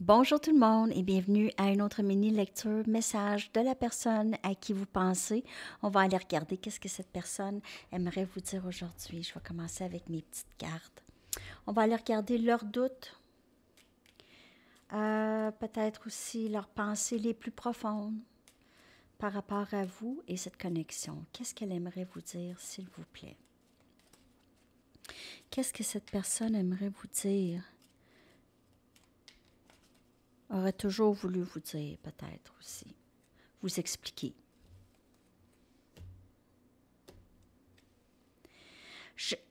Bonjour tout le monde et bienvenue à une autre mini-lecture message de la personne à qui vous pensez. On va aller regarder qu'est-ce que cette personne aimerait vous dire aujourd'hui. Je vais commencer avec mes petites cartes. On va aller regarder leurs doutes, peut-être aussi leurs pensées les plus profondes par rapport à vous et cette connexion. Qu'est-ce qu'elle aimerait vous dire, s'il vous plaît? Qu'est-ce que cette personne aimerait vous dire? Aurait toujours voulu vous dire, peut-être aussi. Vous expliquer.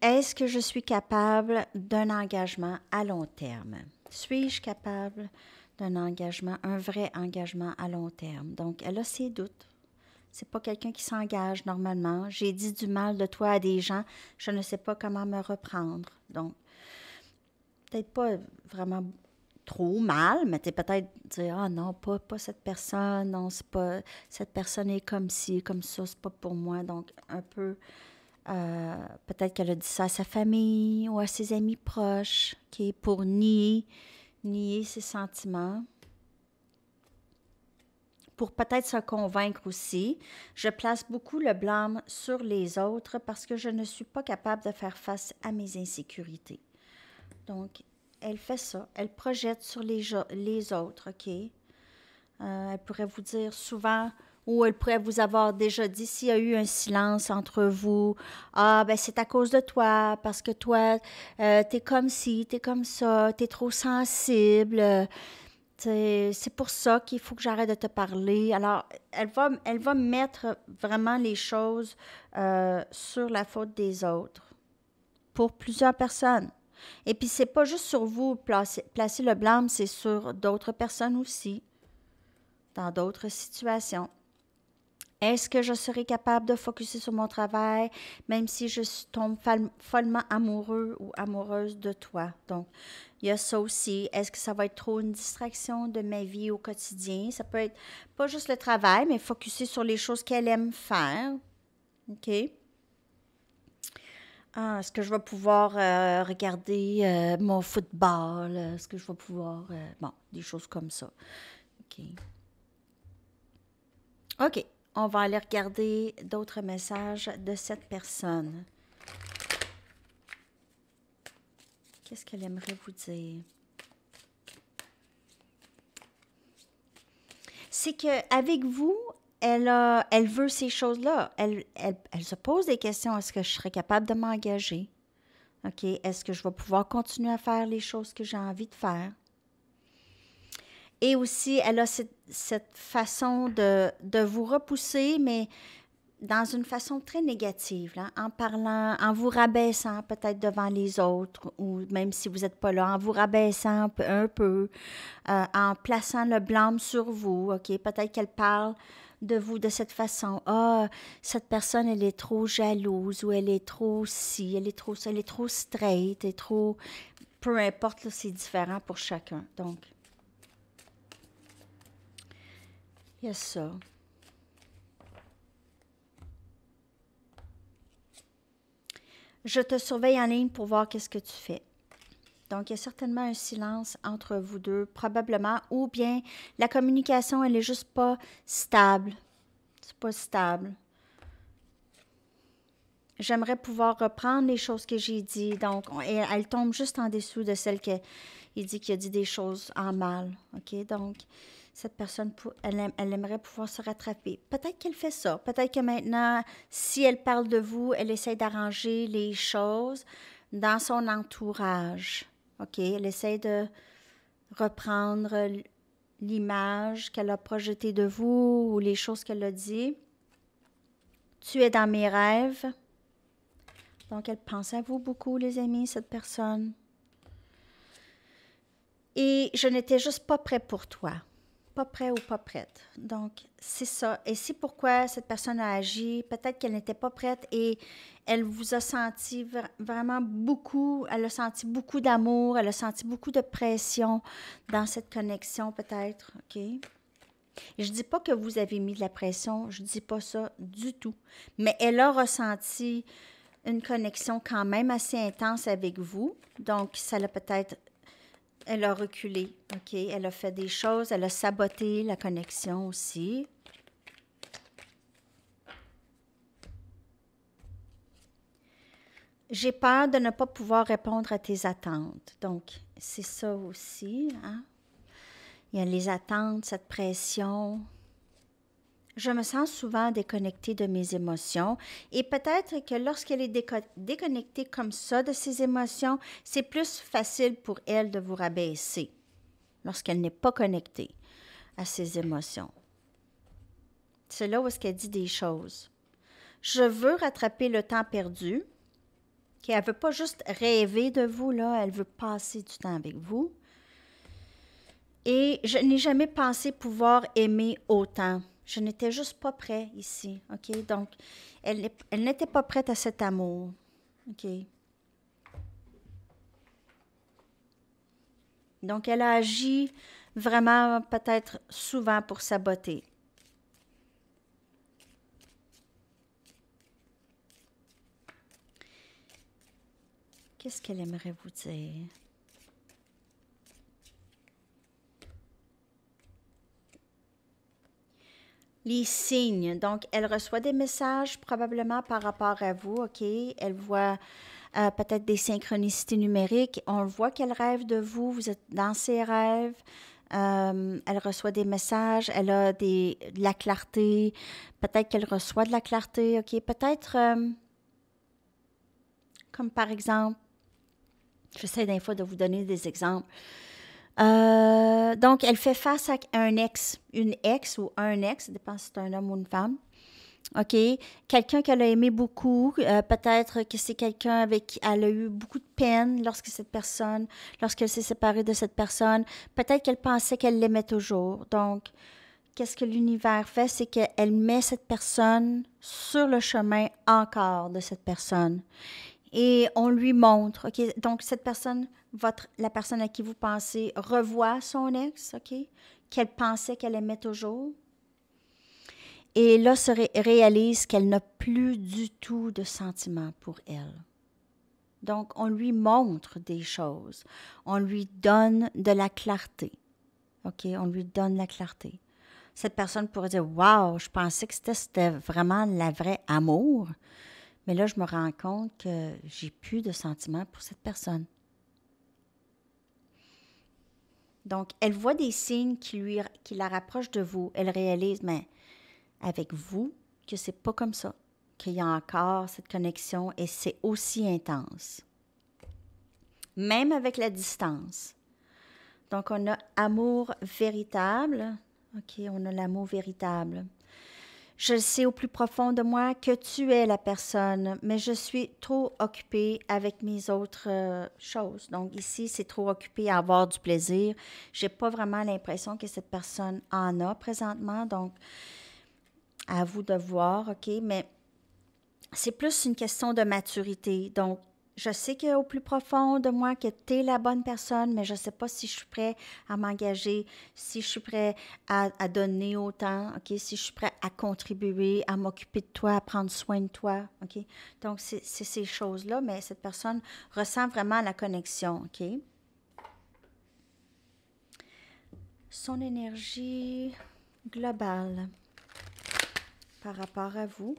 Est-ce que je suis capable d'un engagement à long terme? Suis-je capable d'un engagement, un vrai engagement à long terme? Donc, elle a ses doutes. C'est pas quelqu'un qui s'engage normalement. J'ai dit du mal de toi à des gens, je ne sais pas comment me reprendre. Donc, peut-être pas vraiment trop mal, mais peut-être dire, ah non, pas cette personne, non, c'est pas, cette personne est comme ci, comme ça, c'est pas pour moi. Donc, un peu, peut-être qu'elle a dit ça à sa famille ou à ses amis proches, pour nier ses sentiments. Pour peut-être se convaincre aussi, je place beaucoup le blâme sur les autres parce que je ne suis pas capable de faire face à mes insécurités. Donc, elle fait ça. Elle projette sur les autres, OK? Elle pourrait vous dire souvent, ou elle pourrait vous avoir déjà dit, s'il y a eu un silence entre vous, ah, ben c'est à cause de toi, parce que toi, t'es comme ci, t'es comme ça, t'es trop sensible, c'est pour ça qu'il faut que j'arrête de te parler. Alors, elle va mettre vraiment les choses sur la faute des autres pour plusieurs personnes. Et puis, c'est pas juste sur vous placer le blâme, c'est sur d'autres personnes aussi, dans d'autres situations. Est-ce que je serai capable de focusser sur mon travail, même si je tombe follement amoureux ou amoureuse de toi? Donc, il y a ça aussi. Est-ce que ça va être trop une distraction de ma vie au quotidien? Ça peut être pas juste le travail, mais focusser sur les choses qu'elle aime faire. OK? Ah, est-ce que je vais pouvoir regarder mon football? Est-ce que je vais pouvoir... bon, des choses comme ça. OK. OK. On va aller regarder d'autres messages de cette personne. Qu'est-ce qu'elle aimerait vous dire? C'est qu'avec vous, elle veut ces choses-là. Elle se pose des questions. Est-ce que je serais capable de m'engager? OK. Est-ce que je vais pouvoir continuer à faire les choses que j'ai envie de faire? Et aussi, elle a cette façon de vous repousser, mais dans une façon très négative, là, en parlant, en vous rabaissant peut-être devant les autres, ou même si vous n'êtes pas là, en vous rabaissant un peu, en plaçant le blâme sur vous, OK? Peut-être qu'elle parle de vous de cette façon. Ah, cette personne, elle est trop jalouse, ou elle est trop ci, elle est trop ça, elle est trop straight, elle est trop... Peu importe, là, c'est différent pour chacun. Donc, il y a ça. Je te surveille en ligne pour voir qu'est-ce que tu fais. Donc, il y a certainement un silence entre vous deux, probablement, ou bien la communication, elle n'est juste pas stable. C'est pas stable. J'aimerais pouvoir reprendre les choses que j'ai dit. Donc, elle tombe juste en dessous de celle qu'il dit qu'il a dit des choses en mal. OK? Donc, cette personne, elle aimerait pouvoir se rattraper. Peut-être qu'elle fait ça. Peut-être que maintenant, si elle parle de vous, elle essaie d'arranger les choses dans son entourage. OK? Elle essaie de reprendre l'image qu'elle a projetée de vous ou les choses qu'elle a dit. Tu es dans mes rêves. Donc, elle pense à vous beaucoup, les amis, cette personne. Et je n'étais juste pas prêt pour toi. Pas prêt ou pas prête. Donc, c'est ça. Et c'est pourquoi cette personne a agi. Peut-être qu'elle n'était pas prête et elle vous a senti vraiment beaucoup, elle a senti beaucoup d'amour, elle a senti beaucoup de pression dans cette connexion, peut-être. OK? Je ne dis pas que vous avez mis de la pression, je ne dis pas ça du tout. Mais elle a ressenti une connexion quand même assez intense avec vous. Donc, ça l'a peut-être Elle a reculé, OK? Elle a fait des choses, elle a saboté la connexion aussi. J'ai peur de ne pas pouvoir répondre à tes attentes. Donc, c'est ça aussi, hein? Il y a les attentes, cette pression. Je me sens souvent déconnectée de mes émotions et peut-être que lorsqu'elle est déconnectée comme ça de ses émotions, c'est plus facile pour elle de vous rabaisser lorsqu'elle n'est pas connectée à ses émotions. C'est là où est-ce qu'elle dit des choses. Je veux rattraper le temps perdu. Elle ne veut pas juste rêver de vous, là, elle veut passer du temps avec vous. Et je n'ai jamais pensé pouvoir aimer autant. Je n'étais juste pas prête ici, OK? Donc, elle n'était pas prête à cet amour, OK? Donc, elle a agi vraiment peut-être souvent pour saboter. Qu'est-ce qu'elle aimerait vous dire? Les signes. Donc, elle reçoit des messages probablement par rapport à vous, OK? Elle voit peut-être des synchronicités numériques. On le voit qu'elle rêve de vous. Vous êtes dans ses rêves. Elle reçoit des messages. Elle a de la clarté. Peut-être qu'elle reçoit de la clarté, OK? Peut-être, comme par exemple, j'essaie des fois de vous donner des exemples. Donc, elle fait face à un ex, une ex ou un ex, ça dépend si c'est un homme ou une femme. OK? Quelqu'un qu'elle a aimé beaucoup, peut-être que c'est quelqu'un avec qui elle a eu beaucoup de peine lorsqu'elle s'est séparée de cette personne. Peut-être qu'elle pensait qu'elle l'aimait toujours. Donc, qu'est-ce que l'univers fait? C'est qu'elle met cette personne sur le chemin encore de cette personne. Et on lui montre, OK? Donc, cette personne, la personne à qui vous pensez, revoit son ex, OK? Qu'elle pensait qu'elle aimait toujours. Et là, se réalise qu'elle n'a plus du tout de sentiments pour elle. Donc, on lui montre des choses. On lui donne de la clarté. OK? On lui donne la clarté. Cette personne pourrait dire, « Wow, je pensais que c'était vraiment la vraie amour. » Mais là, je me rends compte que j'ai plus de sentiments pour cette personne. Donc, elle voit des signes qui la rapprochent de vous. Elle réalise, mais avec vous, que c'est pas comme ça, qu'il y a encore cette connexion et c'est aussi intense. Même avec la distance. Donc, on a amour véritable. OK, on a l'amour véritable. Je sais au plus profond de moi que tu es la personne, mais je suis trop occupée avec mes autres choses. Donc ici, c'est trop occupé à avoir du plaisir. J'ai pas vraiment l'impression que cette personne en a présentement, donc à vous de voir, OK? Mais c'est plus une question de maturité. Donc, je sais qu'au plus profond de moi que tu es la bonne personne, mais je ne sais pas si je suis prêt à m'engager, si je suis prêt à donner autant, OK? Si je suis prêt à contribuer, à m'occuper de toi, à prendre soin de toi, OK? Donc, c'est ces choses-là, mais cette personne ressent vraiment la connexion, OK? Son énergie globale par rapport à vous.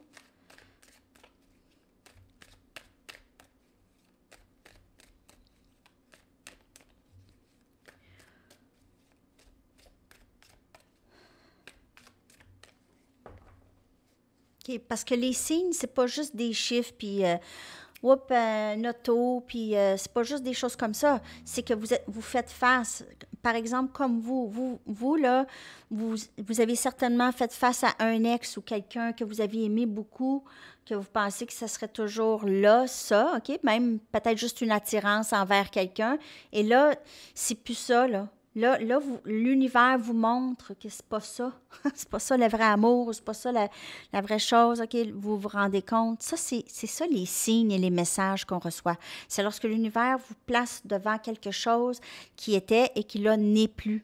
OK, parce que les signes, c'est pas juste des chiffres, puis un auto, puis c'est pas juste des choses comme ça. C'est que vous faites face. Par exemple, comme vous là, vous avez certainement fait face à un ex ou quelqu'un que vous aviez aimé beaucoup, que vous pensez que ça serait toujours là, ça, OK? Même peut-être juste une attirance envers quelqu'un. Et là, c'est plus ça, là. Là, l'univers vous montre que c'est pas ça. C'est pas ça le vrai amour, c'est pas ça la vraie chose, OK? Vous vous rendez compte? Ça, c'est ça les signes et les messages qu'on reçoit. C'est lorsque l'univers vous place devant quelque chose qui était et qui là n'est plus.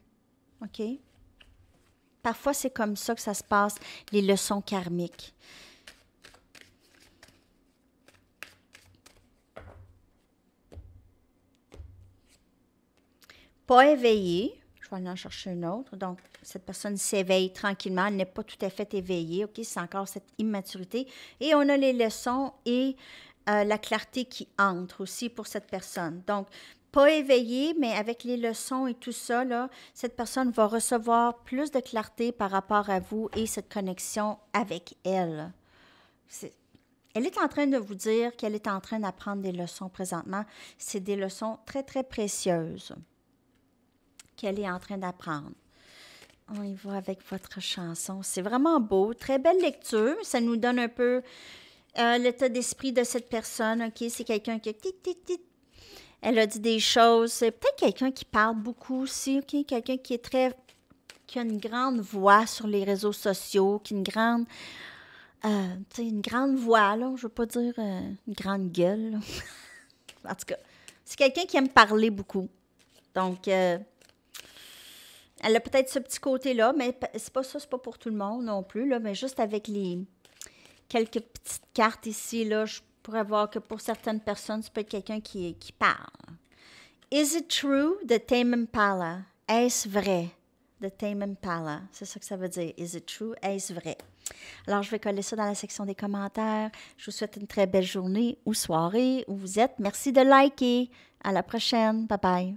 OK? Parfois, c'est comme ça que ça se passe, les leçons karmiques. Pas éveillé. Je vais aller en chercher une autre. Donc, cette personne s'éveille tranquillement. Elle n'est pas tout à fait éveillée. OK? C'est encore cette immaturité. Et on a les leçons et la clarté qui entre aussi pour cette personne. Donc, pas éveillé, mais avec les leçons et tout ça, là, cette personne va recevoir plus de clarté par rapport à vous et cette connexion avec elle. Elle est en train de vous dire qu'elle est en train d'apprendre des leçons présentement. C'est des leçons très, très précieuses qu'elle est en train d'apprendre. On y va avec votre chanson. C'est vraiment beau. Très belle lecture. Ça nous donne un peu l'état d'esprit de cette personne. OK, c'est quelqu'un qui... Elle a dit des choses. C'est peut-être quelqu'un qui parle beaucoup aussi. OK, quelqu'un qui est très... qui a une grande voix sur les réseaux sociaux, qui a une grande voix, là. Je ne veux pas dire une grande gueule. Là. En tout cas, c'est quelqu'un qui aime parler beaucoup. Donc... elle a peut-être ce petit côté-là, mais c'est pas ça, c'est pas pour tout le monde non plus, là, mais juste avec les quelques petites cartes ici, là, je pourrais voir que pour certaines personnes, c'est peut être quelqu'un qui parle. Is it true de Tame Impala? Est-ce vrai de Tame Impala? C'est ça que ça veut dire. Is it true? Est-ce vrai? Alors, je vais coller ça dans la section des commentaires. Je vous souhaite une très belle journée ou soirée où vous êtes. Merci de liker. À la prochaine. Bye bye.